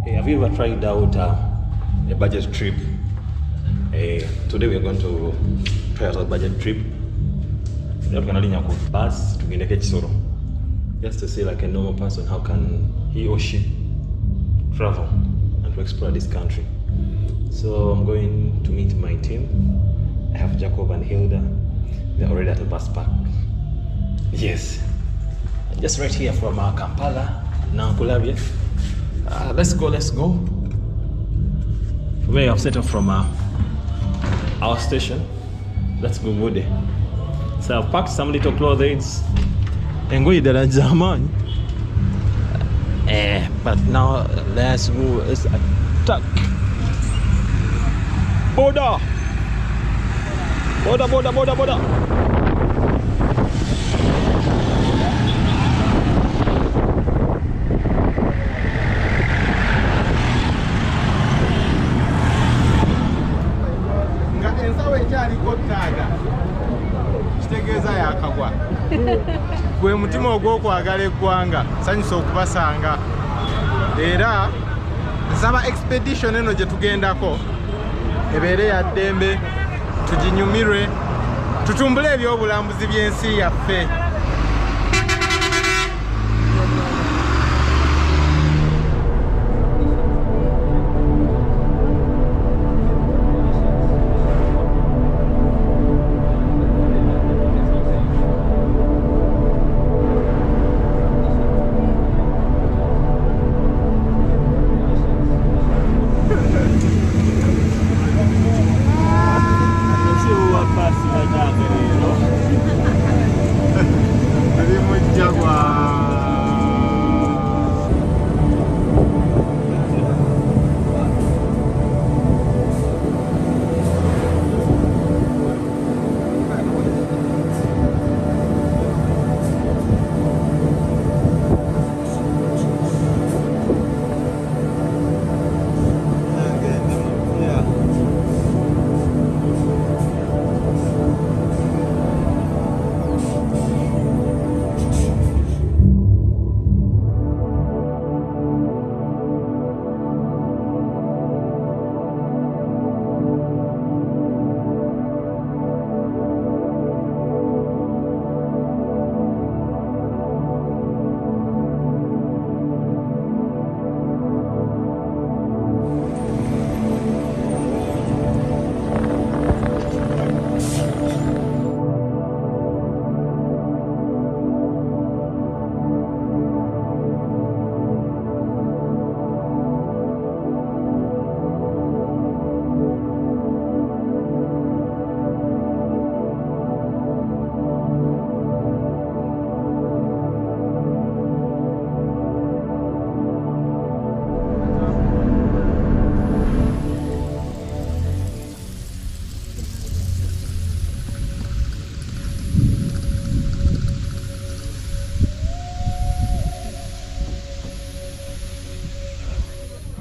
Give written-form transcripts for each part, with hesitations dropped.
Have you ever tried out a budget trip? Today we are going to try out a budget trip. Bus to Kisoro, just to see like a normal person how can he or she travel and to explore this country. So I'm going to meet my team. I have Jacob and Hilda. They're already at the bus park. Yes, just right here from Kampala, Nankulabye. Let's go. For me, I've set off from our station. Let's go Mulehe. So I've packed some little clothes and go to the Zaman. But now let's go. Let's attack. Border. Kitegeeza yakagwa gwe mutima ogw'okwagala eggwanga sanyusa okubasanga era nsaba expedition eno gye tugendako ebeere ya ddembe tuginyumirwe tutumbule ebyobulambuzi by'ensi yaffe.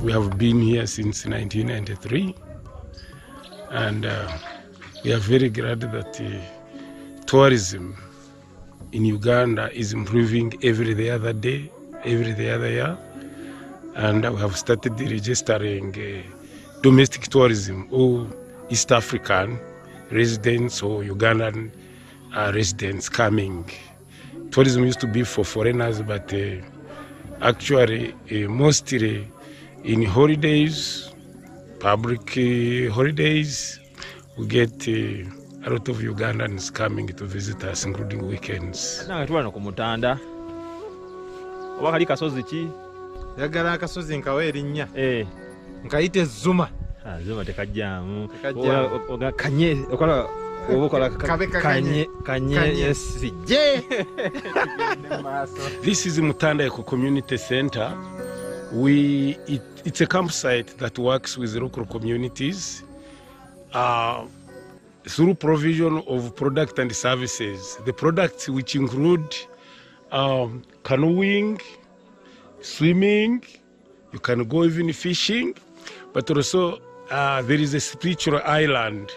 We have been here since 1993, and we are very glad that tourism in Uganda is improving every other day, every other year, and we have started registering domestic tourism, or East African residents or Ugandan residents coming. Tourism used to be for foreigners, but actually mostly in holidays, public holidays, we get a lot of Ugandans coming to visit us, including weekends. Now we're ku Mutanda. Oba kali kasozi ki? Yagala akasozi nkawe erinnya. Nkayite Zuma. Zuma tekajjamu. Oga kanye okola obukola kanye yes. This is Mutanda Eco Community Center. It's a campsite that works with local communities through provision of product and services. The products which include canoeing, swimming, you can go even fishing, but also there is a spiritual island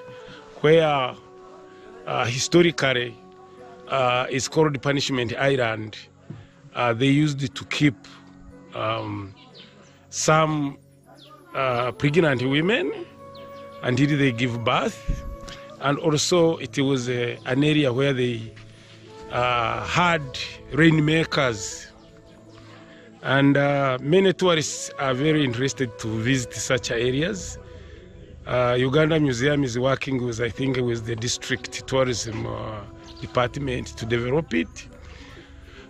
where historically it's called Punishment Island. They used it to keep some pregnant women until they give birth. And also it was an area where they had rainmakers. And many tourists are very interested to visit such areas. Uganda Museum is working with, I think, with the district tourism department to develop it.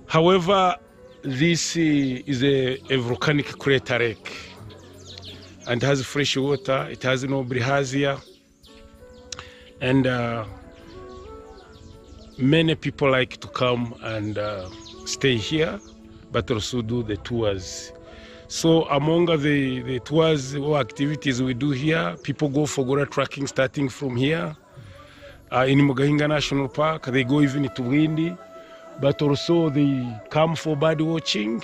However, this is a volcanic crater lake and has fresh water. It has no bilharzia, and many people like to come and stay here, but also do the tours. So among the tours or activities we do here, people go for gorilla tracking starting from here. In Mulehe National Park, they go even to Bwindi, but also they come for bird watching.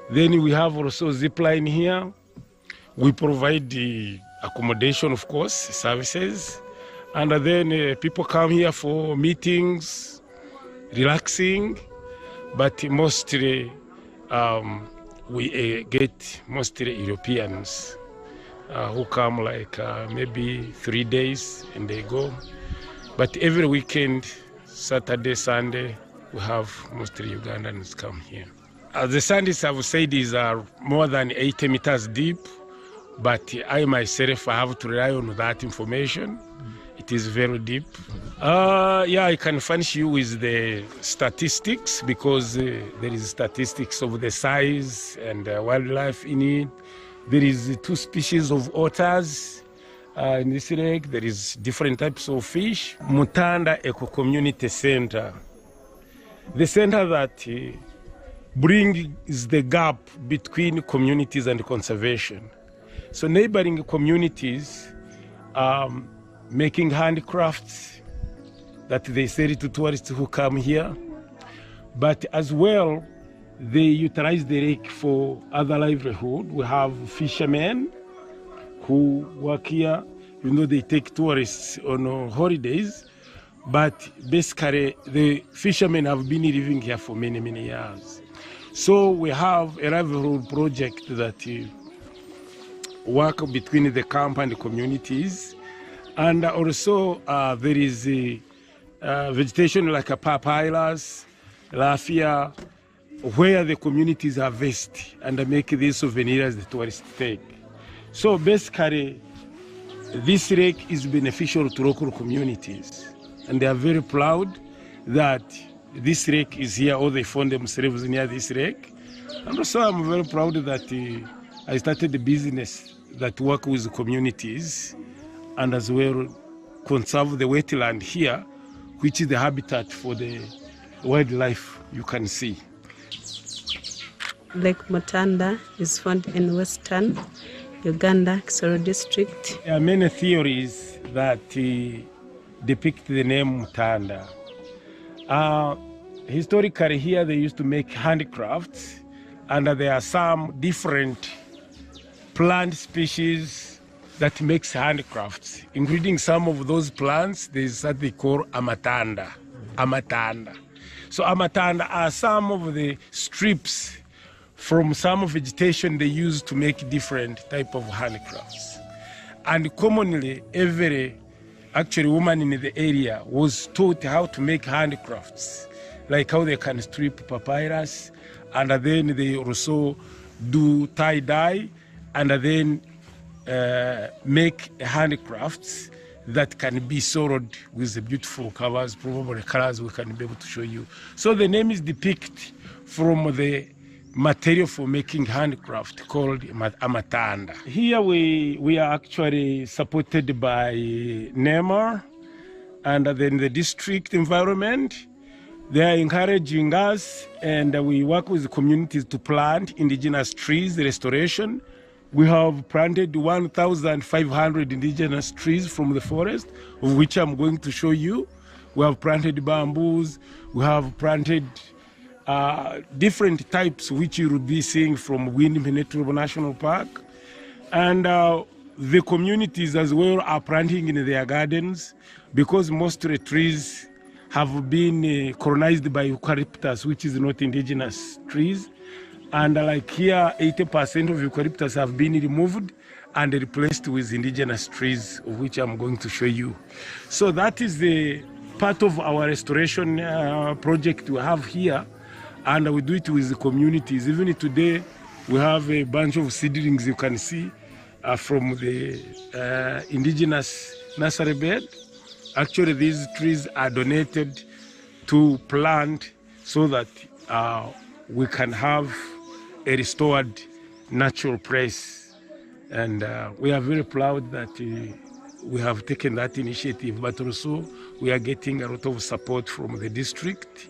Then we have also zip line here. We provide the accommodation, of course, services. And then people come here for meetings, relaxing, but mostly we get mostly Europeans who come like maybe 3 days and they go. But every weekend, Saturday, Sunday, we have mostly Ugandans come here. The sands, I would say, these are more than 80 meters deep, but I myself, I have to rely on that information. It is very deep. Yeah, I can furnish you with the statistics because there is statistics of the size and wildlife in it. There is 2 species of otters in this lake. There is different types of fish. Mutanda Eco Community Center. The center that brings the gap between communities and conservation. So neighboring communities making handicrafts that they sell to tourists who come here, but as well they utilize the lake for other livelihood. We have fishermen who work here, even though they take tourists on holidays, but basically the fishermen have been living here for many, many years. So we have a livelihood project that work between the camp and the communities. And also there is vegetation like a papyrus, raffia, where the communities harvest and make these souvenirs the tourists take. So basically, this lake is beneficial to local communities. And they are very proud that this lake is here, or they found themselves near this lake. And also I'm very proud that I started a business that work with communities and as well conserve the wetland here, which is the habitat for the wildlife you can see. Lake Mutanda is found in western Uganda, Kisoro district. There are many theories that depict the name Mutanda. Historically here they used to make handicrafts, and there are some different plant species that makes handicrafts, including some of those plants. There is what they call amatanda. So amatanda are some of the strips from some vegetation they use to make different type of handicrafts. And commonly, every woman in the area was taught how to make handicrafts, like how they can strip papyrus, and then they also do tie-dye, and then make handicrafts that can be sold with the beautiful colors, probably colors we can be able to show you. So the name is depicted from the material for making handicraft called amatanda. Here we are actually supported by NEMA and then the district environment. They are encouraging us, and we work with the communities to plant indigenous trees, restoration. We have planted 1,500 indigenous trees from the forest, of which I'm going to show you. We have planted bamboos, we have planted different types which you will be seeing from Bwindi National Park. And the communities as well are planting in their gardens, because most of the trees have been colonized by eucalyptus, which is not indigenous trees. And like here, 80% of eucalyptus have been removed and replaced with indigenous trees, of which I'm going to show you. So that is the part of our restoration project we have here, and we do it with the communities. Even today, we have a bunch of seedlings you can see from the indigenous nursery bed. Actually, these trees are donated to plant so that we can have a restored natural place. And we are very proud that we have taken that initiative, but also we are getting a lot of support from the district,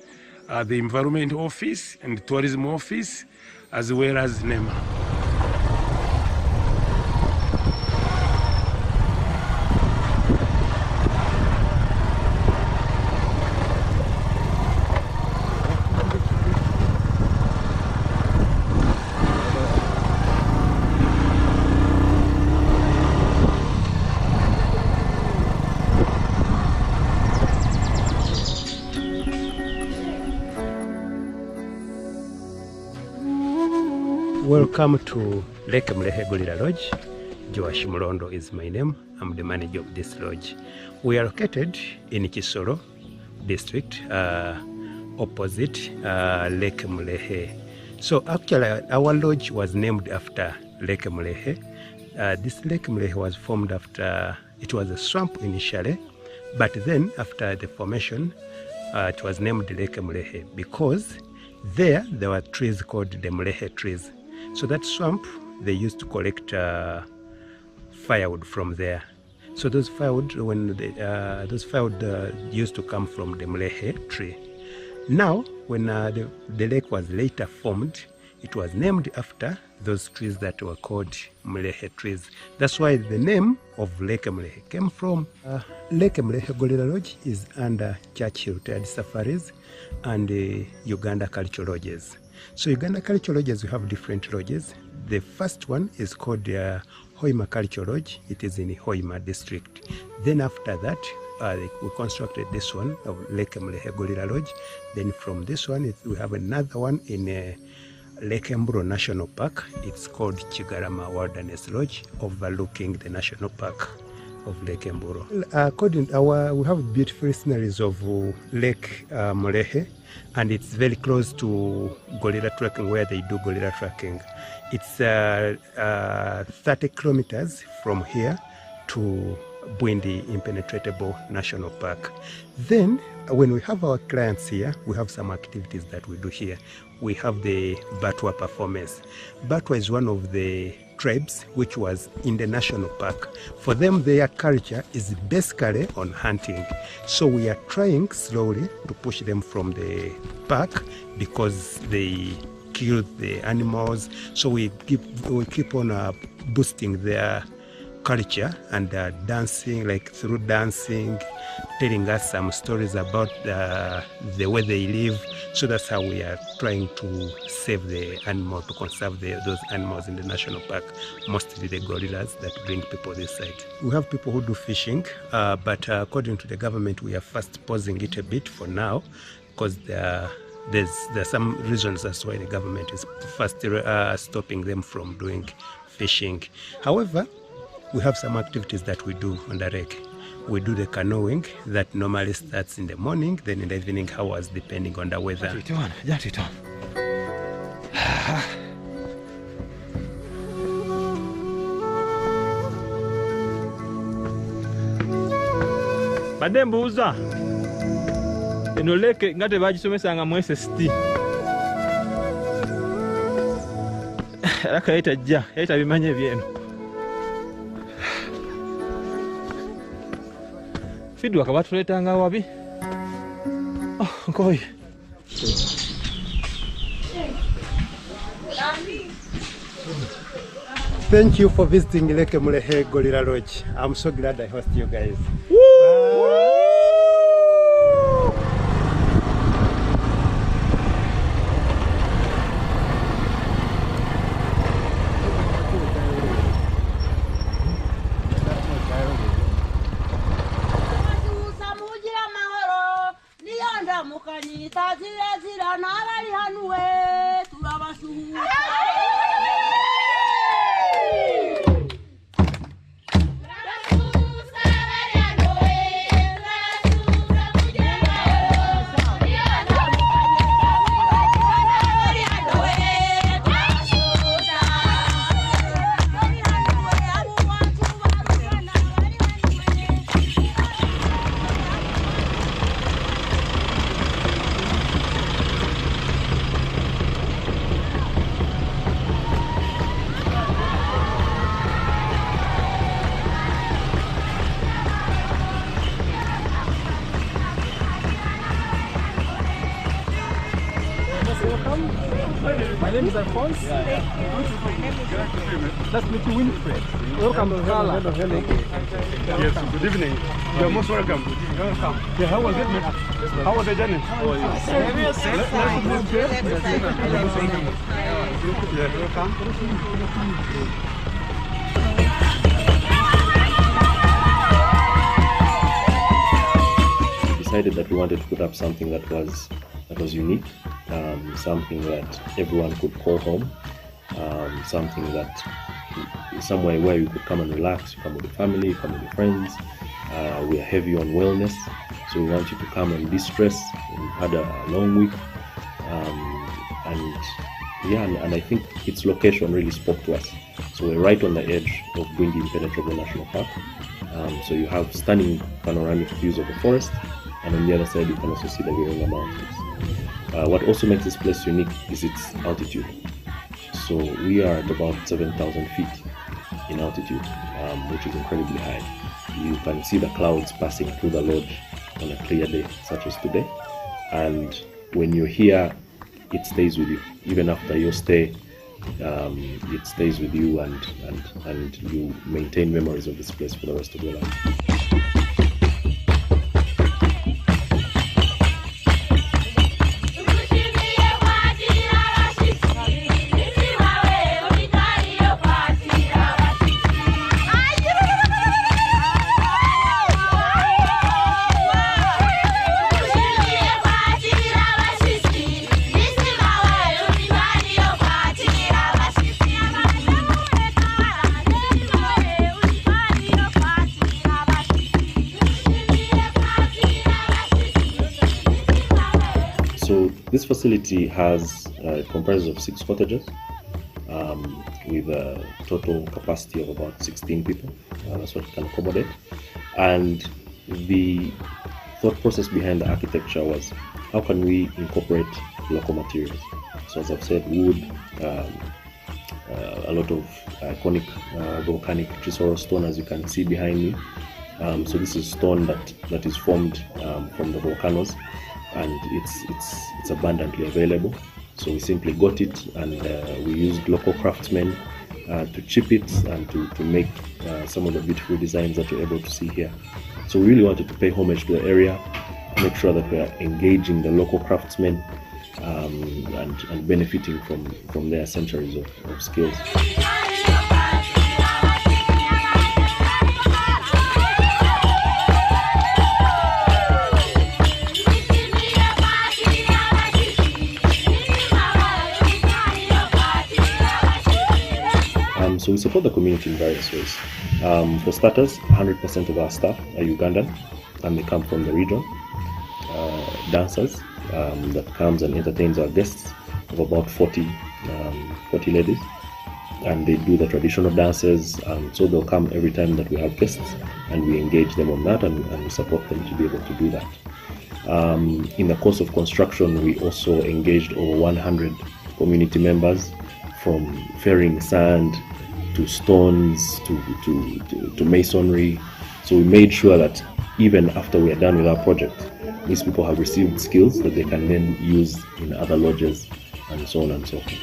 the Environment Office and the Tourism Office, as well as NEMA. Welcome to Lake Mulehe Gorilla Lodge. Joash Mulondo is my name. I'm the manager of this lodge. We are located in Kisoro district, opposite Lake Mulehe. So actually our lodge was named after Lake Mulehe. This Lake Mulehe was formed after, it was a swamp initially, but then after the formation, it was named Lake Mulehe because there were trees called the Mulehe trees. So that swamp, they used to collect firewood from there. So those firewood, those firewood used to come from the Mulehe tree. Now, when the lake was later formed, it was named after those trees that were called Mulehe trees. That's why the name of Lake Mulehe came from. Lake Mulehe Gorilla Lodge is under Churchill Retired Safaris and Uganda Cultural Lodges. So Uganda Cultural Lodges, we have different lodges. The first one is called Hoima Cultural Lodge. It is in Hoima district. Then after that, we constructed this one of Lake Mulehe Gorilla Lodge. Then from this one, we have another one in Lake Mburo National Park. It's called Chigarama Wilderness Lodge, overlooking the national park of Lake Mburo. According to we have beautiful sceneries of Lake Mulehe, and it's very close to gorilla trekking, where they do gorilla trekking. It's 30 kilometers from here to Bwindi Impenetrable National Park. Then when we have our clients here, we have some activities that we do here. We have the Batwa performance. Batwa is one of the tribes which was in the national park. For them, their culture is basically on hunting. So we are trying slowly to push them from the park because they kill the animals. So we keep on boosting their culture and dancing, like through dancing, telling us some stories about the way they live. So that's how we are trying to save the animal, to conserve those animals in the national park, mostly the gorillas that bring people this side. We have people who do fishing, but according to the government, we are first pausing it a bit for now because there's some reasons that's why the government is first stopping them from doing fishing. However, we have some activities that we do on the lake. We do the canoeing that normally starts in the morning, then in the evening hours, depending on the weather. Badde mbuuza eno leke nga tebagisomesanga mu SST. Alaka yaita bimanye byeno. Fidu akabatuleta wabi. Oh, nkoi. Thank you for visiting Lake Mulehe Gorilla Lodge. I'm so glad I host you guys. Mukani tazira zira nabali hanuwe turabashu use our phones. Let's meet you, Winfred. Welcome to Ghana. Yes, good evening. You're most welcome. Welcome. Yeah, how was it, man? How was the journey? We decided that we wanted to put up something that was unique, something that everyone could call home, something that somewhere where you could come and relax. You come with your family, you come with your friends. We are heavy on wellness, so we want you to come and de-stress. We've had a long week, and I think its location really spoke to us. So we're right on the edge of Bwindi Impenetrable National Park. So you have stunning panoramic views of the forest, and on the other side you can also see the Virunga Mountains. What also makes this place unique is its altitude. So we are at about 7,000 feet in altitude, which is incredibly high. You can see the clouds passing through the lodge on a clear day such as today, and when you're here, it stays with you. Even after your stay, it stays with you, and you maintain memories of this place for the rest of your life. So this facility comprises of 6 cottages with a total capacity of about 16 people. That's what it can accommodate. And the thought process behind the architecture was, how can we incorporate local materials? So as I've said, wood, a lot of iconic volcanic Chisoro stone, as you can see behind me. So this is stone that is formed from the volcanoes, and it's abundantly available. So we simply got it, and we used local craftsmen to chip it and to make some of the beautiful designs that you're able to see here. So we really wanted to pay homage to the area, make sure that we are engaging the local craftsmen and benefiting from their centuries of skills. So we support the community in various ways. For starters, 100% of our staff are Ugandan, and they come from the region. Dancers that comes and entertains our guests, of about 40 ladies, and they do the traditional dances. So they'll come every time that we have guests, and we engage them on that, and we support them to be able to do that. In the course of construction, we also engaged over 100 community members, from ferrying sand to stones to masonry. So we made sure that even after we are done with our project, these people have received skills that they can then use in other lodges and so on and so forth.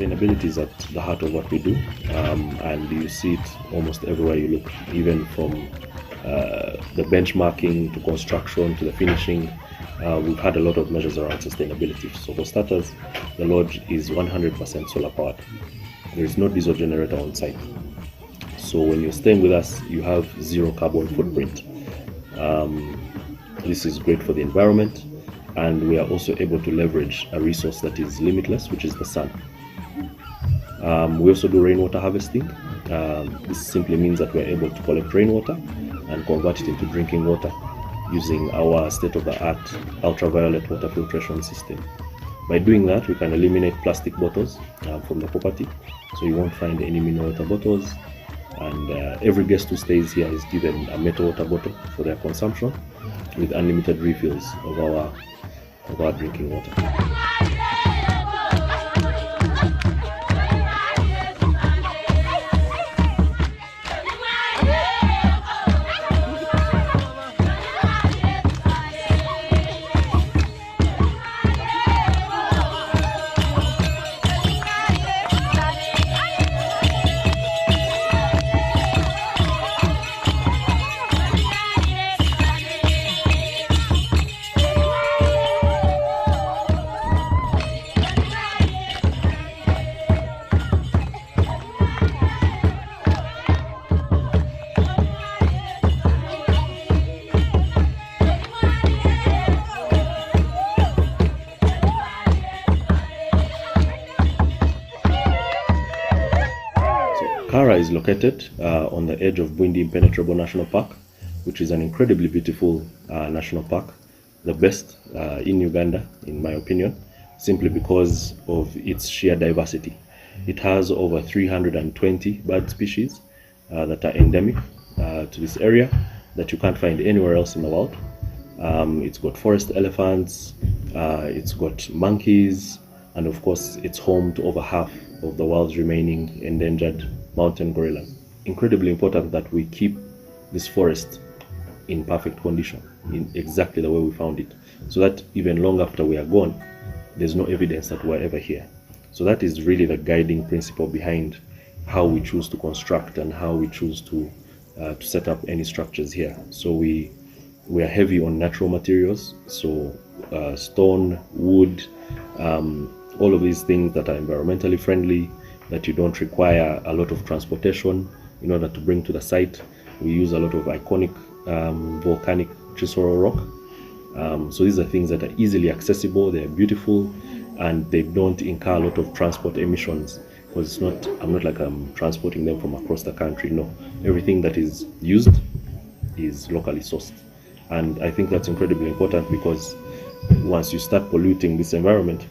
Sustainability is at the heart of what we do, and you see it almost everywhere you look, even from the benchmarking to construction to the finishing. We've had a lot of measures around sustainability. So for starters, the lodge is 100% solar powered. There is no diesel generator on site. So when you're staying with us, you have zero carbon footprint. This is great for the environment, and we are also able to leverage a resource that is limitless, which is the sun. We also do rainwater harvesting. This simply means that we're able to collect rainwater and convert it into drinking water. using our state-of-the-art ultraviolet water filtration system. By doing that, we can eliminate plastic bottles from the property, so you won't find any mineral water bottles, and every guest who stays here is given a metal water bottle for their consumption with unlimited refills of our drinking water. Kara is located on the edge of Bwindi Impenetrable National Park, which is an incredibly beautiful national park, the best in Uganda, in my opinion, simply because of its sheer diversity. It has over 320 bird species that are endemic to this area that you can't find anywhere else in the world. It's got forest elephants, it's got monkeys, and of course it's home to over half of the world's remaining endangered mountain gorillas. Incredibly important that we keep this forest in perfect condition, in exactly the way we found it, so that even long after we are gone, there's no evidence that we're ever here. So that is really the guiding principle behind how we choose to construct and how we choose to set up any structures here. So we are heavy on natural materials, so stone, wood, all of these things that are environmentally friendly, that you don't require a lot of transportation in order to bring to the site. We use a lot of iconic volcanic chisel rock. So these are things that are easily accessible, they're beautiful, and they don't incur a lot of transport emissions, because I'm not like I'm transporting them from across the country. No, everything that is used is locally sourced. And I think that's incredibly important, because once you start polluting this environment,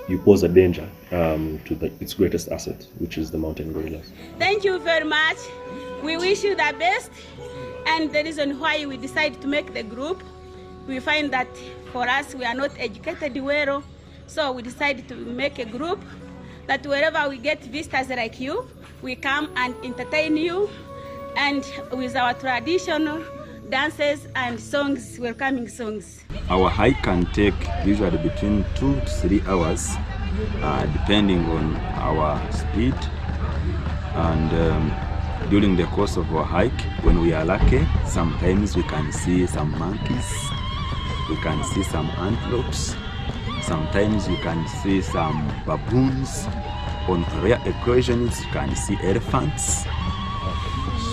you pose a danger to its greatest asset, which is the mountain gorillas. Thank you very much. We wish you the best. And the reason why we decided to make the group, we find that for us, we are not educated well. So we decided to make a group that wherever we get visitors like you, we come and entertain you, and with our traditional dances and songs, welcoming songs. Our hike can take usually between 2 to 3 hours, depending on our speed. And during the course of our hike, when we are lucky, sometimes we can see some monkeys, we can see some antelopes, sometimes you can see some baboons. On rare occasions, you can see elephants.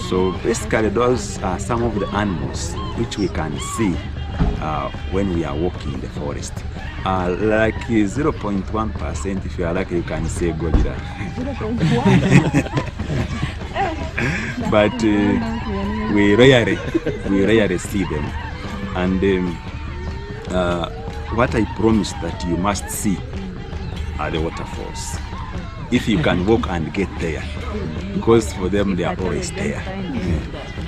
So basically those are some of the animals which we can see when we are walking in the forest. Like 0.1%, if you are lucky, you can see a gorilla. But we rarely see them. And what I promise that you must see are the waterfalls, if you can walk and get there, because for them they are always there.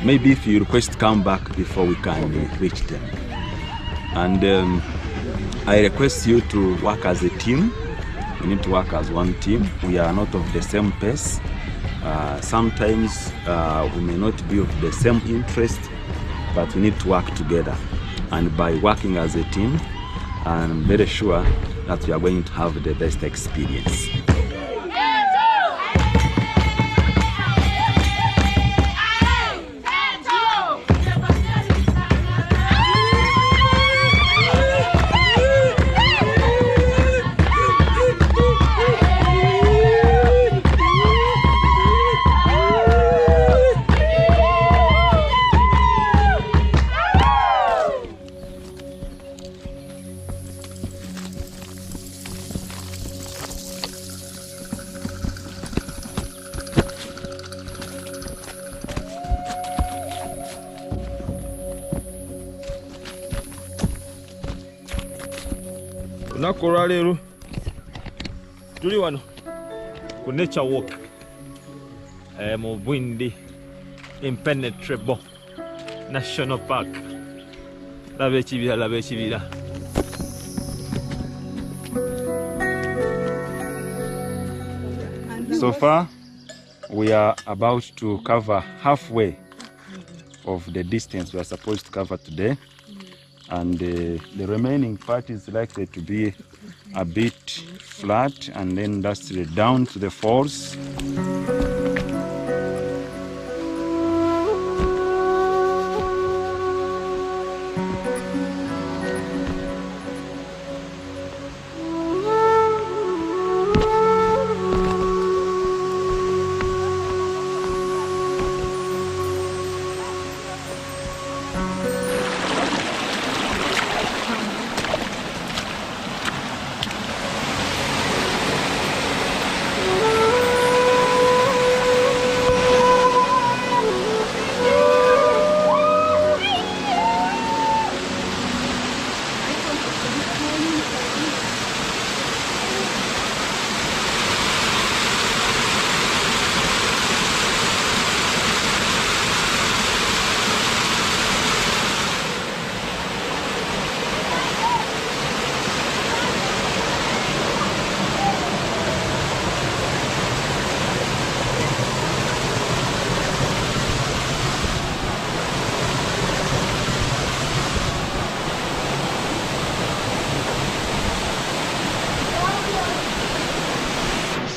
Maybe if you request come back before we can reach them. And I request you to work as a team. We need to work as one team. We are not of the same pace. Sometimes we may not be of the same interest, but we need to work together. And by working as a team, I'm very sure that we are going to have the best experience. Lunaku olwaleero tuli wano ku nature walk mu Bwindi Impenetrable National Park. Laba ekibira, laba ekibira. So far we are about to cover halfway of the distance we are supposed to cover today, and the remaining part is likely to be a bit flat and then that's down to the falls.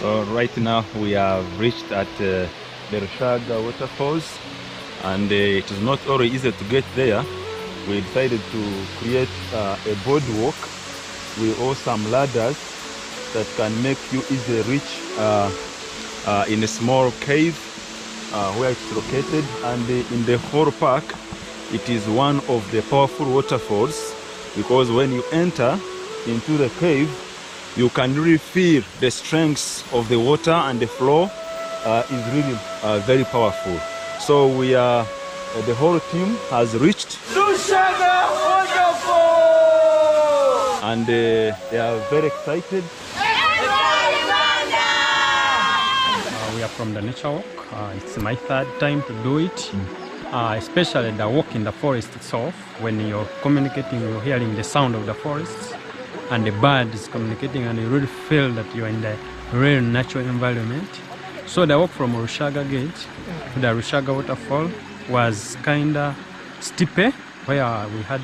So right now we have reached at the Rushaga waterfalls, and it is not always easy to get there. We decided to create a boardwalk with some ladders that can make you easily reach in a small cave where it's located. And in the whole park, it is one of the powerful waterfalls, because when you enter into the cave, you can really feel the strength of the water, and the flow is really very powerful. So we are, the whole team has reached Rushaga Waterfall, and they are very excited. We are from the nature walk. It's my third time to do it. Especially the walk in the forest itself. When you're communicating, you're hearing the sound of the forest, and the bird is communicating, and you really feel that you're in the real natural environment. So the walk from Rushaga Gate to the Rushaga Waterfall was kind of steep, where we had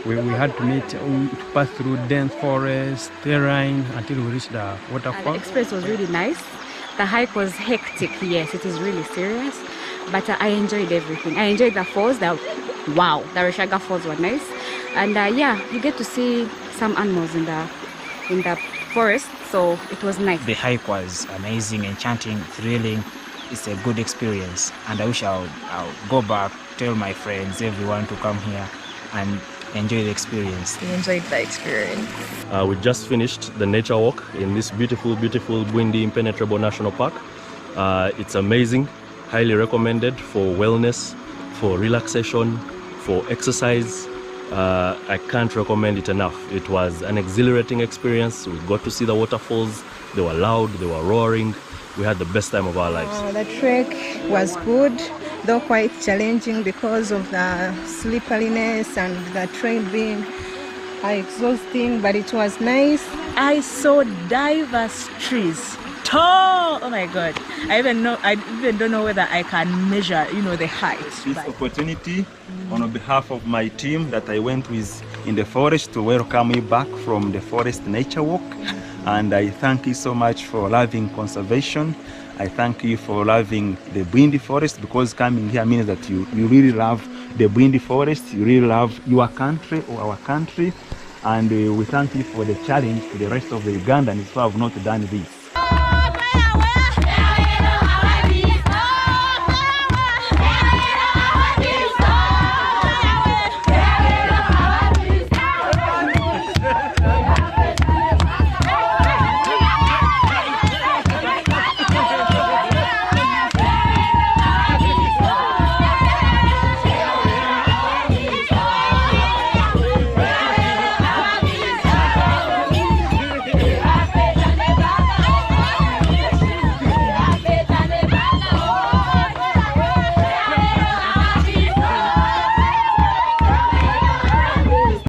we had to pass through dense forest, terrain, until we reached the waterfall. The experience was really nice. The hike was hectic, yes, it is really serious, but I enjoyed everything. I enjoyed the falls. The Rushaga Falls were nice, and yeah, you get to see some animals in the forest, so it was nice. The hike was amazing, enchanting, thrilling. It's a good experience, and I wish I'll go back, tell my friends, everyone to come here and enjoy the experience. We enjoyed the experience. We just finished the nature walk in this beautiful, beautiful Bwindi Impenetrable National Park. It's amazing, highly recommended for wellness, for relaxation, for exercise. I can't recommend it enough. It was an exhilarating experience. We got to see the waterfalls. They were loud, they were roaring. We had the best time of our lives. The trek was good, though quite challenging because of the slipperiness and the trail being exhausting, but it was nice. I saw diverse trees. Tall! Oh my God! I even don't know whether I can measure, the height. This opportunity, on behalf of my team that I went with in the forest, to welcome you back from the forest nature walk, and I thank you so much for loving conservation. I thank you for loving the Bwindi forest, because coming here means that you really love the Bwindi forest. You really love your country or our country, and we thank you for the challenge to the rest of the Ugandans who have not done this.